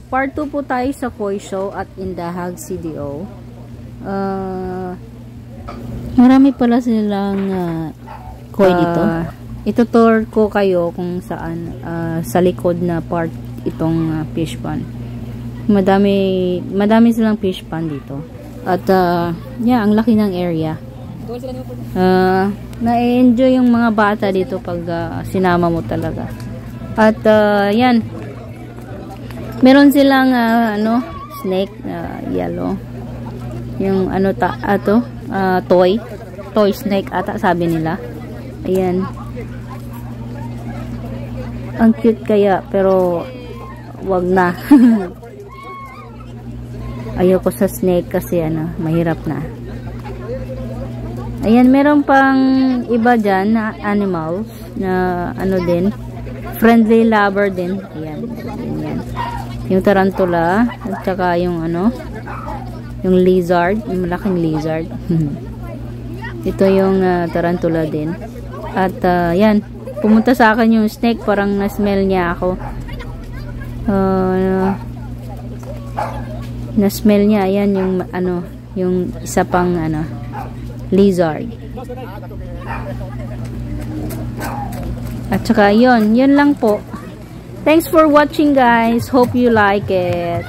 part 2 po tayo sa Koi Show at Indahag CDO. Marami pala silang koi dito. Itutour ko kayo kung saan sa likod na part itong fish pond. Madami silang fish pond dito. At yeah, ang laki ng area. Na-enjoy yung mga bata dito pag sinama mo talaga. At yan. Meron silang snake yellow. Yung toy snake ata sabi nila. Ayan. Ang cute kaya pero wag na. Ayoko sa snake kasi mahirap na. Ayan, meron pang iba dyan na animals na din, friendly lover din. Ayan, ayan. Yung tarantula at saka yung yung lizard, yung malaking lizard. Ito yung tarantula din. At yan, pumunta sa akin yung snake, parang na-smell niya ako. Na-smell niya, ayan yung yung isa pang lizard. At saka yun lang po. Thanks for watching guys. Hope you like it.